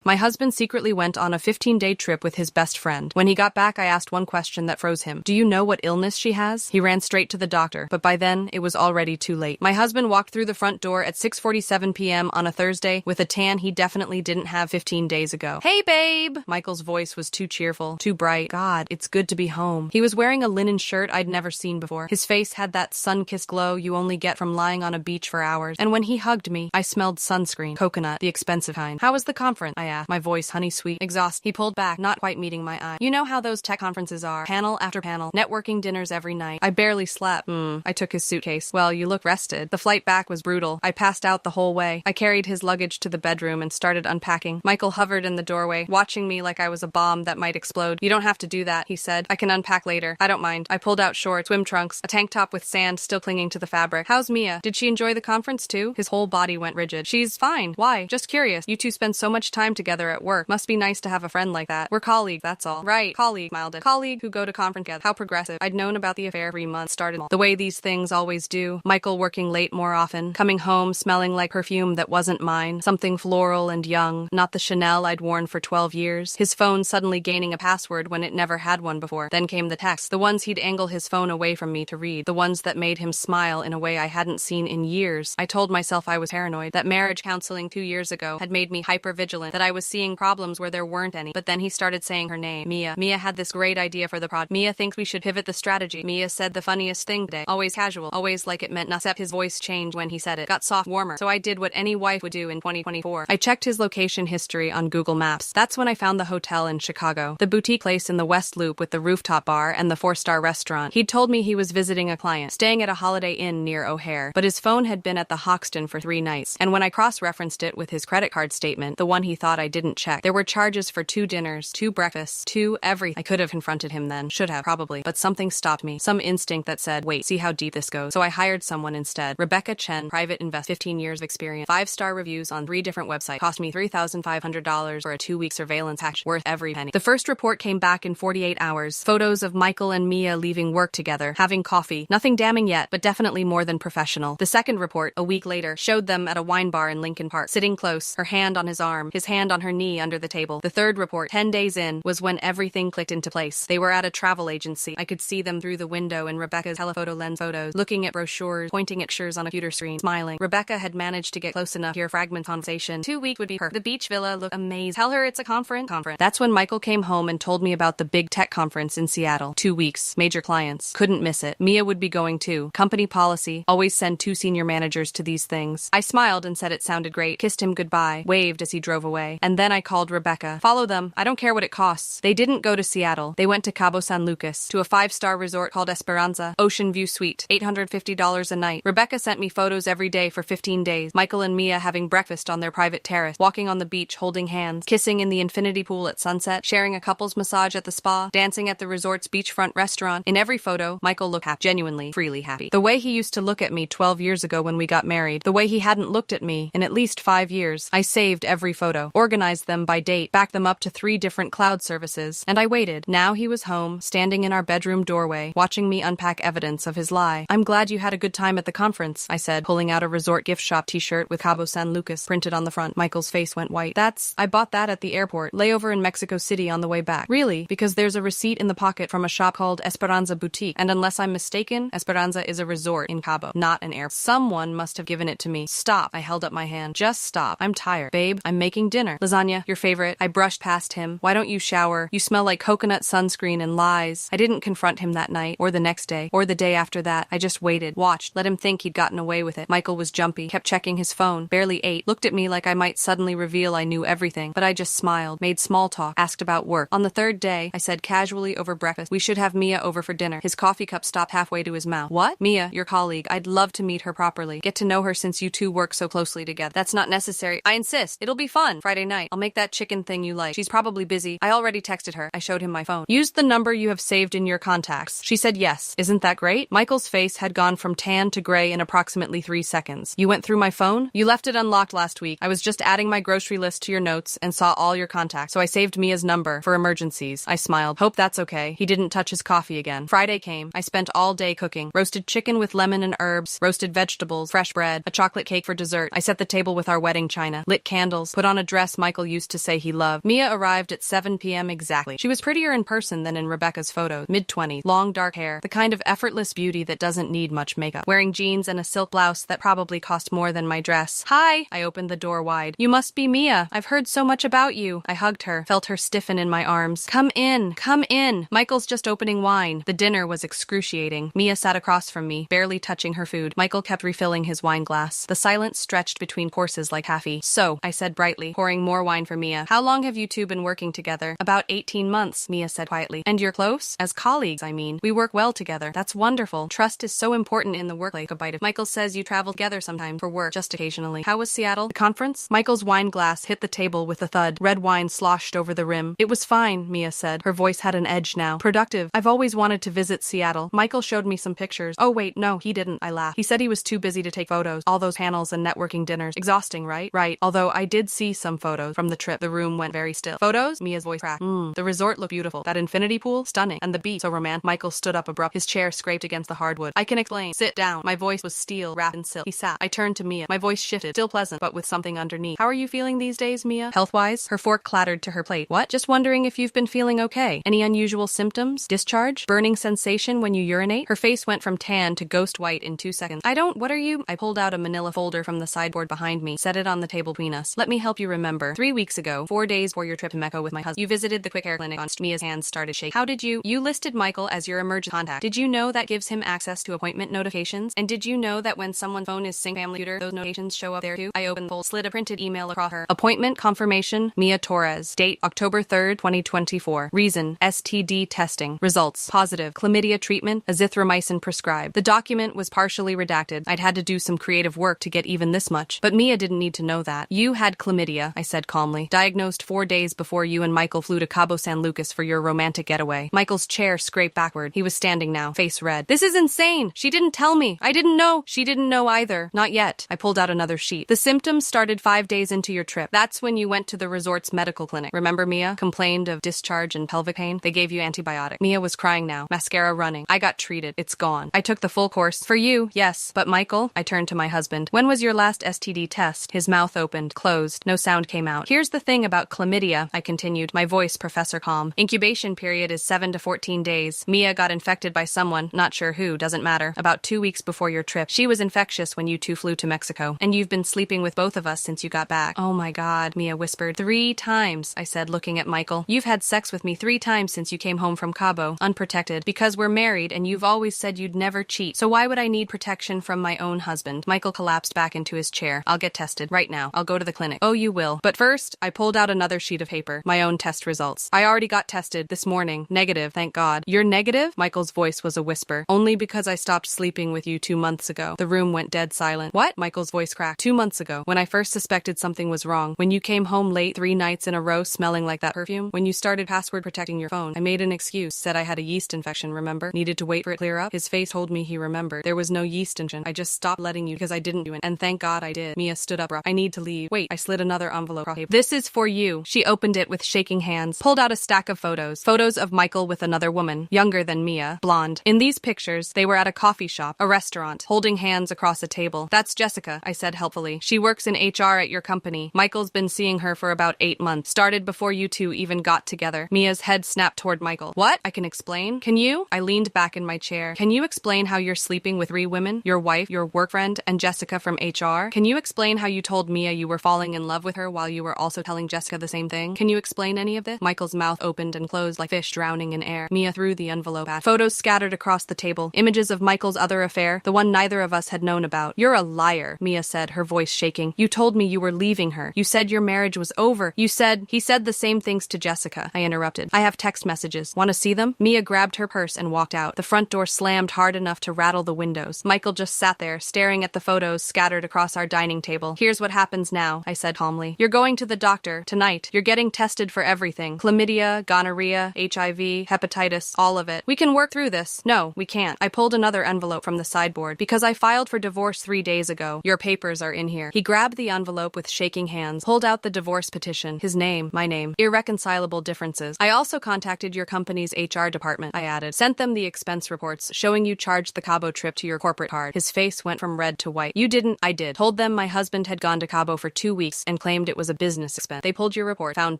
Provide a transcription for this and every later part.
My husband secretly went on a 15-day trip with his best friend. When he got back, I asked one question that froze him. Do you know what illness she has? He ran straight to the doctor, but by then, it was already too late. My husband walked through the front door at 6:47 p.m. on a Thursday with a tan he definitely didn't have 15 days ago. Hey, babe! Michael's voice was too cheerful, too bright. God, it's good to be home. He was wearing a linen shirt I'd never seen before. His face had that sun-kissed glow you only get from lying on a beach for hours. And when he hugged me, I smelled sunscreen. Coconut, the expensive kind. How was the conference? I asked, my voice honey-sweet. Exhausted. He pulled back, not quite meeting my eye. You know how those tech conferences are. Panel after panel. Networking dinners every night. I barely slept. I took his suitcase. Well, you look rested. The flight back was brutal. I passed out the whole way. I carried his luggage to the bedroom and started unpacking. Michael hovered in the doorway, watching me like I was a bomb that might explode. You don't have to do that, he said. I can unpack later. I don't mind. I pulled out shorts, swim trunks, a tank top with sand still clinging to the fabric. How's Mia? Did she enjoy the conference too? His whole body went rigid. She's fine. Why? Just curious. You two spend so much time together at work. Must be nice to have a friend like that. We're colleagues, that's all. Right. Colleague, smiled it. Colleague who go to conference together. How progressive. I'd known about the affair 3 months started. The way these things always do. Michael working late more often. Coming home smelling like perfume that wasn't mine. Something floral and young. Not the Chanel I'd worn for 12 years. His phone suddenly gaining a password when it never had one before. Then came the texts. The ones he'd angle his phone away from me to read. The ones that made him smile in a way I hadn't seen in years. I told myself I was paranoid. That marriage counseling 2 years ago had made me hypervigilant. That I was seeing problems where there weren't any. But then he started saying her name. Mia. Mia had this great idea for the project. Mia thinks we should pivot the strategy. Mia said the funniest thing today. Always casual. Always like it meant nothing. Except his voice changed when he said it. Got soft, warmer. So I did what any wife would do in 2024. I checked his location history on Google Maps. That's when I found the hotel in Chicago. The boutique place in the West Loop with the rooftop bar and the 4-star restaurant. He'd told me he was visiting a client, staying at a Holiday Inn near O'Hare. But his phone had been at the Hoxton for 3 nights. And when I cross-referenced it with his credit card statement, the one he thought I didn't check, there were charges for 2 dinners, 2 breakfasts, 2 everything. I could have confronted him then. Should have, probably. But something stopped me. Some instinct that said, wait, see how deep this goes. So I hired someone instead. Rebecca Chen, private invest, 15 years of experience, 5-star reviews on 3 different websites. Cost me $3,500 for a 2-week surveillance package, worth every penny. The first report came back in 48 hours. Photos of Michael and Mia leaving work together, having coffee. Nothing damning yet, but definitely more than professional. The second report, a week later, showed them at a wine bar in Lincoln Park, sitting close, her hand on his arm, his hand on her knee under the table. The third report, 10 days in, was when everything clicked into place. They were at a travel agency. I could see them through the window in Rebecca's telephoto lens photos, looking at brochures, pointing at pictures on a computer screen, smiling. Rebecca had managed to get close enough to hear fragment conversation. 2 weeks would be perfect. The beach villa looked amazing. Tell her it's a conference. That's when Michael came home and told me about the big tech conference in Seattle. 2 weeks. Major clients. Couldn't miss it. Mia would be going too. Company policy. Always send 2 senior managers to these things. I smiled and said it sounded great. Kissed him goodbye. Waved as he drove away. And then I called Rebecca. Follow them. I don't care what it costs. They didn't go to Seattle. They went to Cabo San Lucas, to a 5-star resort called Esperanza. Ocean View Suite. $850 a night. Rebecca sent me photos every day for 15 days. Michael and Mia having breakfast on their private terrace, walking on the beach holding hands, kissing in the infinity pool at sunset, sharing a couple's massage at the spa, dancing at the resort's beachfront restaurant. In every photo, Michael looked happy, genuinely, freely happy. The way he used to look at me 12 years ago when we got married, the way he hadn't looked at me in at least 5 years. I saved every photo, organized them by date, backed them up to 3 different cloud services, and I waited. Now he was home, standing in our bedroom doorway, watching me unpack evidence of his lie. I'm glad you had a good time at the conference, I said, pulling out a resort gift shop t-shirt with Cabo San Lucas printed on the front. Michael's face went white. I bought that at the airport, layover in Mexico City on the way back. Really? Because there's a receipt in the pocket from a shop called Esperanza Boutique, and unless I'm mistaken, Esperanza is a resort in Cabo, not an airport. Someone must have given it to me. Stop. I held up my hand. Just stop. I'm tired. Babe, I'm making dinner. Lasagna, your favorite. I brushed past him. Why don't you shower? You smell like coconut sunscreen and lies. I didn't confront him that night, or the next day, or the day after that. I just waited, watched, let him think he'd gotten away with it. Michael was jumpy, kept checking his phone, barely ate, looked at me like I might suddenly reveal I knew everything, but I just smiled, made small talk, asked about work. On the 3rd day, I said casually over breakfast, we should have Mia over for dinner. His coffee cup stopped halfway to his mouth. What? Mia, your colleague. I'd love to meet her properly. Get to know her since you two work so closely together. That's not necessary. I insist. It'll be fun. Friday night. I'll make that chicken thing you like. She's probably busy. I already texted her. I showed him my phone. Use the number you have saved in your contacts. She said yes. Isn't that great? Michael's face had gone from tan to gray in approximately 3 seconds. You went through my phone? You left it unlocked last week. I was just adding my grocery list to your notes and saw all your contacts, so I saved Mia's number for emergencies. I smiled. Hope that's okay. He didn't touch his coffee again. Friday came. I spent all day cooking. Roasted chicken with lemon and herbs, roasted vegetables, fresh bread, a chocolate cake for dessert. I set the table with our wedding china, lit candles, put on a dress dress Michael used to say he loved. Mia arrived at 7 p.m. exactly. She was prettier in person than in Rebecca's photos. Mid-20s, long dark hair, the kind of effortless beauty that doesn't need much makeup. Wearing jeans and a silk blouse that probably cost more than my dress. Hi! I opened the door wide. You must be Mia. I've heard so much about you. I hugged her, felt her stiffen in my arms. Come in, come in. Michael's just opening wine. The dinner was excruciating. Mia sat across from me, barely touching her food. Michael kept refilling his wine glass. The silence stretched between courses like taffy. So, I said brightly, pouring more wine for Mia. How long have you two been working together? About 18 months, Mia said quietly. And you're close? As colleagues, I mean. We work well together. That's wonderful. Trust is so important in the workplace. A bite of Michael says you travel together sometime for work, just occasionally. How was Seattle? The conference? Michael's wine glass hit the table with a thud. Red wine sloshed over the rim. It was fine, Mia said. Her voice had an edge now. Productive. I've always wanted to visit Seattle. Michael showed me some pictures. Oh wait, no, he didn't. I laughed. He said he was too busy to take photos. All those panels and networking dinners. Exhausting, right? Right. Although I did see some photos from the trip. The room went very still. Photos? Mia's voice cracked. The resort looked beautiful. That infinity pool? Stunning. And the beach? So romantic. Michael stood up abrupt. His chair scraped against the hardwood. I can explain. Sit down. My voice was steel, wrapped in silk. He sat. I turned to Mia. My voice shifted. Still pleasant, but with something underneath. How are you feeling these days, Mia? Health-wise? Her fork clattered to her plate. What? Just wondering if you've been feeling okay. Any unusual symptoms? Discharge? Burning sensation when you urinate? Her face went from tan to ghost white in 2 seconds. What are you? I pulled out a manila folder from the sideboard behind me, set it on the table between us. Let me help you remember. 3 weeks ago, 4 days before your trip to Mexico with my husband, you visited the quick hair clinic on Mia's hands started shaking. How did you? You listed Michael as your emergency contact. Did you know that gives him access to appointment notifications? And did you know that when someone's phone is synced family computer, those notifications show up there too? I opened the folder, slid a printed email across her. Appointment confirmation, Mia Torres. Date, October 3rd, 2024. Reason, STD testing. Results, positive. Chlamydia treatment, azithromycin prescribed. The document was partially redacted. I'd had to do some creative work to get even this much. But Mia didn't need to know that. You had chlamydia, I said calmly. Diagnosed 4 days before you and Michael flew to Cabo San Lucas for your romantic getaway. Michael's chair scraped backward. He was standing now, face red. This is insane! She didn't tell me! I didn't know! She didn't know either. Not yet. I pulled out another sheet. The symptoms started 5 days into your trip. That's when you went to the resort's medical clinic. Remember Mia? Complained of discharge and pelvic pain. They gave you antibiotic. Mia was crying now. Mascara running. I got treated. It's gone. I took the full course. For you, yes. But Michael? I turned to my husband. When was your last STD test? His mouth opened, closed. No sound came out. Here's the thing about chlamydia, I continued, my voice professor calm. Incubation period is 7 to 14 days. Mia got infected by someone, not sure who, doesn't matter, about 2 weeks before your trip. She was infectious when you two flew to Mexico. And you've been sleeping with both of us since you got back. Oh my God, Mia whispered. 3 times, I said, looking at Michael. You've had sex with me 3 times since you came home from Cabo, unprotected, because we're married and you've always said you'd never cheat. So why would I need protection from my own husband? Michael collapsed back into his chair. I'll get tested. Right now. I'll go to the clinic. Oh, you will. But first, I pulled out another sheet of paper. My own test results. I already got tested this morning. Negative, thank God. You're negative? Michael's voice was a whisper. Only because I stopped sleeping with you 2 months ago. The room went dead silent. What? Michael's voice cracked. 2 months ago, when I first suspected something was wrong. When you came home late 3 nights in a row smelling like that perfume. When you started password protecting your phone. I made an excuse. Said I had a yeast infection, remember? Needed to wait for it to clear up. His face told me he remembered. There was no yeast infection. I just stopped letting you because I didn't do it. And thank God I did. Mia stood up. I need to leave. Wait, I slid another envelope across the table. This is for you. She opened it with shaking hands, pulled out a stack of photos. Photos of Michael with another woman, younger than Mia, blonde. In these pictures, they were at a coffee shop, a restaurant, holding hands across a table. That's Jessica, I said helpfully. She works in HR at your company. Michael's been seeing her for about 8 months. Started before you two even got together. Mia's head snapped toward Michael. What? I can explain? Can you? I leaned back in my chair. Can you explain how you're sleeping with 3 women? Your wife, your work friend, and Jessica from HR? Can you explain how you told Mia you were falling in love with her while you were also telling Jessica the same thing? Can you explain any of this? Michael's mouth opened and closed like fish drowning in air. Mia threw the envelope at. Photos scattered across the table. Images of Michael's other affair, the one neither of us had known about. You're a liar, Mia said, her voice shaking. You told me you were leaving her. You said your marriage was over. He said the same things to Jessica. I interrupted. I have text messages. Want to see them? Mia grabbed her purse and walked out. The front door slammed hard enough to rattle the windows. Michael just sat there, staring at the photos scattered across our dining table. Here's what happens now, I said calmly. You're going to the doctor tonight. You're getting tested for everything. Chlamydia, gonorrhea, HIV, hepatitis, all of it. We can work through this. No, we can't. I pulled another envelope from the sideboard. Because I filed for divorce 3 days ago. Your papers are in here. He grabbed the envelope with shaking hands, pulled out the divorce petition, his name, my name, irreconcilable differences. I also contacted your company's HR department, I added. Sent them the expense reports showing you charged the Cabo trip to your corporate card. His face went from red to white. You didn't. I did. Told them my husband had gone to Cabo for 2 weeks and claimed it was was a business expense. They pulled your report, found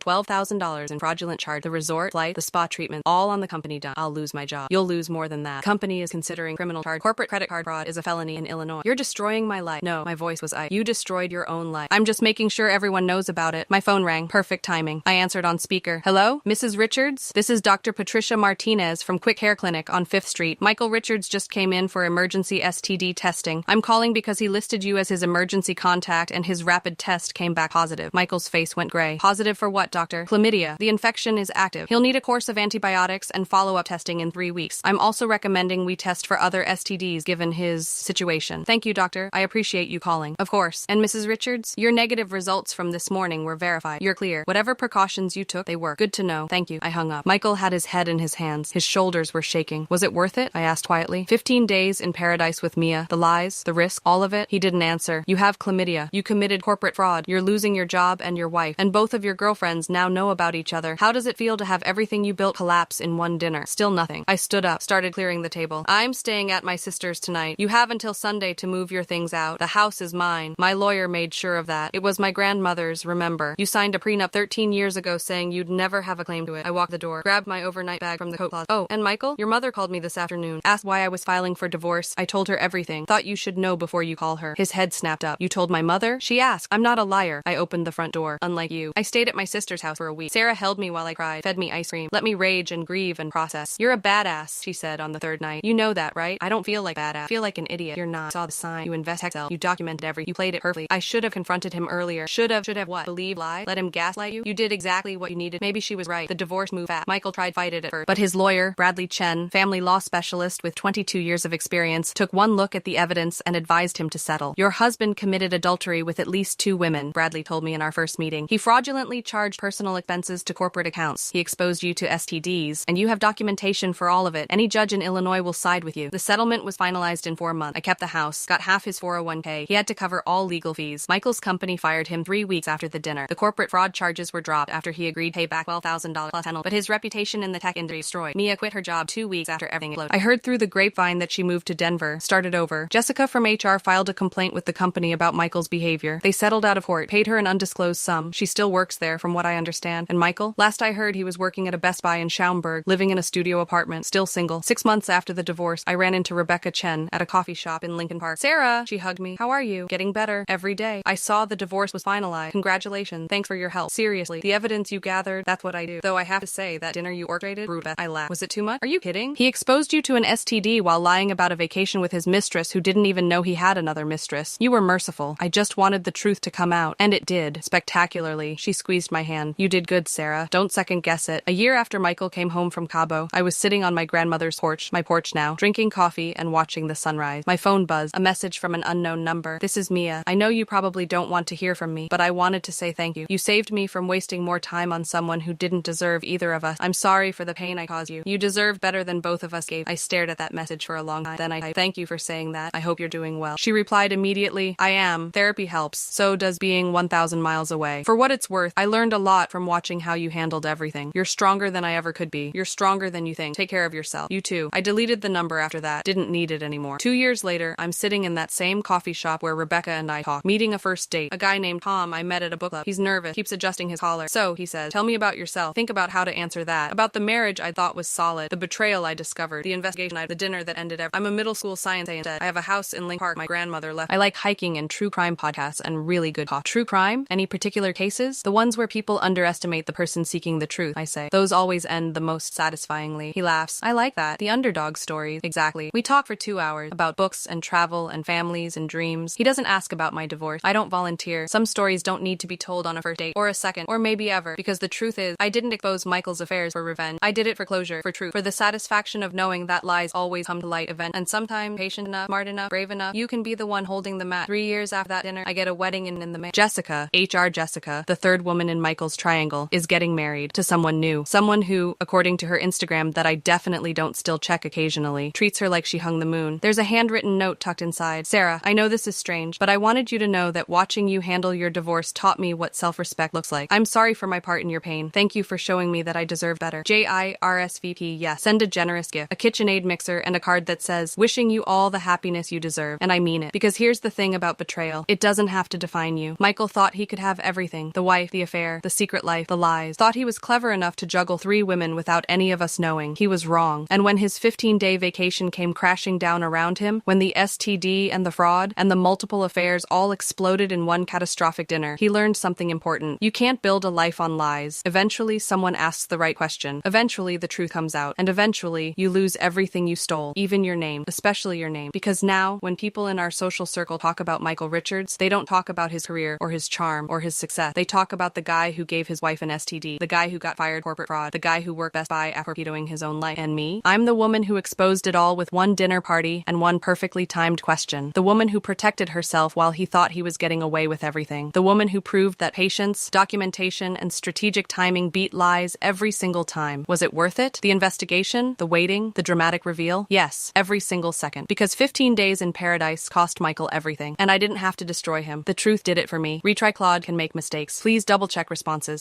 $12,000 in fraudulent charge, the resort, flight, the spa treatment, all on the company dime. I'll lose my job. You'll lose more than that. Company is considering criminal charge. Corporate credit card fraud is a felony in Illinois. You're destroying my life. No, my voice was ice. You destroyed your own life. I'm just making sure everyone knows about it. My phone rang. Perfect timing. I answered on speaker. Hello? Mrs. Richards? This is Dr. Patricia Martinez from Quick Hair Clinic on 5th Street. Michael Richards just came in for emergency STD testing. I'm calling because he listed you as his emergency contact and his rapid test came back positive. Michael's face went gray. Positive for what, doctor? Chlamydia. The infection is active. He'll need a course of antibiotics and follow-up testing in 3 weeks. I'm also recommending we test for other STDs given his situation. Thank you, doctor. I appreciate you calling. Of course. And Mrs. Richards, your negative results from this morning were verified. You're clear. Whatever precautions you took, they worked. Good to know. Thank you. I hung up. Michael had his head in his hands. His shoulders were shaking. Was it worth it? I asked quietly. 15 days in paradise with Mia. The lies, the risk, all of it? He didn't answer. You have chlamydia. You committed corporate fraud. You're losing your job and your wife. And both of your girlfriends now know about each other. How does it feel to have everything you built collapse in one dinner? Still nothing. I stood up, started clearing the table. I'm staying at my sister's tonight. You have until Sunday to move your things out. The house is mine. My lawyer made sure of that. It was my grandmother's, remember. You signed a prenup 13 years ago saying you'd never have a claim to it. I walked the door, grabbed my overnight bag from the coat closet. Oh, and Michael? Your mother called me this afternoon. Asked why I was filing for divorce. I told her everything. Thought you should know before you call her. His head snapped up. You told my mother? She asked. I'm not a liar. I opened the front door. Unlike you. I stayed at my sister's house for a week. Sarah held me while I cried, fed me ice cream, let me rage and grieve and process. You're a badass, she said on the third night. You know that, right? I don't feel like badass. I feel like an idiot. You're not. Saw the sign. You invest Excel. You documented everything. You played it perfectly. I should have confronted him earlier. Should have what? Believe lie? Let him gaslight you? You did exactly what you needed. Maybe she was right. The divorce moved fast. Michael tried to fight it at first, but his lawyer, Bradley Chen, family law specialist with 22 years of experience, took one look at the evidence and advised him to settle. Your husband committed adultery with at least 2 women, Bradley told me in our first meeting. He fraudulently charged personal expenses to corporate accounts. He exposed you to STDs, and you have documentation for all of it. Any judge in Illinois will side with you. The settlement was finalized in 4 months. I kept the house, got half his 401k. He had to cover all legal fees. Michael's company fired him 3 weeks after the dinner. The corporate fraud charges were dropped after he agreed to pay back $12,000 plus penalty, but his reputation in the tech industry destroyed. Mia quit her job 2 weeks after everything exploded. I heard through the grapevine that she moved to Denver, started over. Jessica from HR filed a complaint with the company about Michael's behavior. They settled out of court, paid her an undisclosed sum. She still works there, from what I understand. And Michael? Last I heard, he was working at a Best Buy in Schaumburg, living in a studio apartment, still single. 6 months after the divorce, I ran into Rebecca Chen at a coffee shop in Lincoln Park. Sarah! She hugged me. How are you? Getting better. Every day. I saw the divorce was finalized. Congratulations. Thanks for your help. Seriously. The evidence you gathered, that's what I do. Though I have to say, that dinner you orchestrated, brutal. I laughed. Was it too much? Are you kidding? He exposed you to an STD while lying about a vacation with his mistress who didn't even know he had another mistress. You were merciful. I just wanted the truth to come out. And it did. Spectacularly. She squeezed my hand. You did good, Sarah. Don't second guess it. A year after Michael came home from Cabo, I was sitting on my grandmother's porch, my porch now, drinking coffee and watching the sunrise. My phone buzzed. A message from an unknown number. This is Mia. I know you probably don't want to hear from me, but I wanted to say thank you. You saved me from wasting more time on someone who didn't deserve either of us. I'm sorry for the pain I caused you. You deserve better than both of us gave. I stared at that message for a long time. Then I typed, thank you for saying that. I hope you're doing well. She replied immediately, I am. Therapy helps. So does being 1,000 miles away. For what it's worth, I learned a lot from watching how you handled everything. You're stronger than I ever could be. You're stronger than you think. Take care of yourself. You too. I deleted the number after that. Didn't need it anymore. 2 years later, I'm sitting in that same coffee shop where Rebecca and I talked, meeting a first date. A guy named Tom I met at a book club. He's nervous, keeps adjusting his collar. So, he says, tell me about yourself. Think about how to answer that. About the marriage I thought was solid, the betrayal I discovered, the investigation the dinner that ended I'm a middle school science instead. I have a house in Lincoln Park my grandmother left. I like hiking and true crime podcasts and really good coffee. True crime? Any particular cases? The ones where people underestimate the person seeking the truth, I say. Those always end the most satisfyingly. He laughs. I like that. The underdog stories. Exactly. We talk for 2 hours about books and travel and families and dreams. He doesn't ask about my divorce. I don't volunteer. Some stories don't need to be told on a first date or a second or maybe ever, because the truth is I didn't expose Michael's affairs for revenge. I did it for closure, for truth, for the satisfaction of knowing that lies always come to light event. And sometimes patient enough, smart enough, brave enough, you can be the one holding the mat. 3 years after that dinner, I get a wedding in the mail. Jessica, HR Jessica, the third woman in Michael's triangle, is getting married to someone new. Someone who, according to her Instagram that I definitely don't still check occasionally, treats her like she hung the moon. There's a handwritten note tucked inside. Sarah, I know this is strange, but I wanted you to know that watching you handle your divorce taught me what self-respect looks like. I'm sorry for my part in your pain. Thank you for showing me that I deserve better. JIRSVP, yes. Send a generous gift, a KitchenAid mixer, and a card that says, wishing you all the happiness you deserve. And I mean it. Because here's the thing about betrayal. It doesn't have to define you. Michael thought he could could have everything. The wife, the affair, the secret life, the lies. Thought he was clever enough to juggle 3 women without any of us knowing. He was wrong. And when his 15-day vacation came crashing down around him, when the STD and the fraud and the multiple affairs all exploded in one catastrophic dinner, he learned something important. You can't build a life on lies. Eventually, someone asks the right question. Eventually, the truth comes out. And eventually, you lose everything you stole, even your name, especially your name. Because now, when people in our social circle talk about Michael Richards, they don't talk about his career or his charm or his success. They talk about the guy who gave his wife an STD, the guy who got fired for corporate fraud, the guy who worked Best Buy after torpedoing his own life. And me? I'm the woman who exposed it all with one dinner party and one perfectly timed question. The woman who protected herself while he thought he was getting away with everything. The woman who proved that patience, documentation, and strategic timing beat lies every single time. Was it worth it? The investigation, the waiting, the dramatic reveal? Yes, every single second. Because 15 days in paradise cost Michael everything. And I didn't have to destroy him. The truth did it for me. Retry Claude can make mistakes. Please double check responses.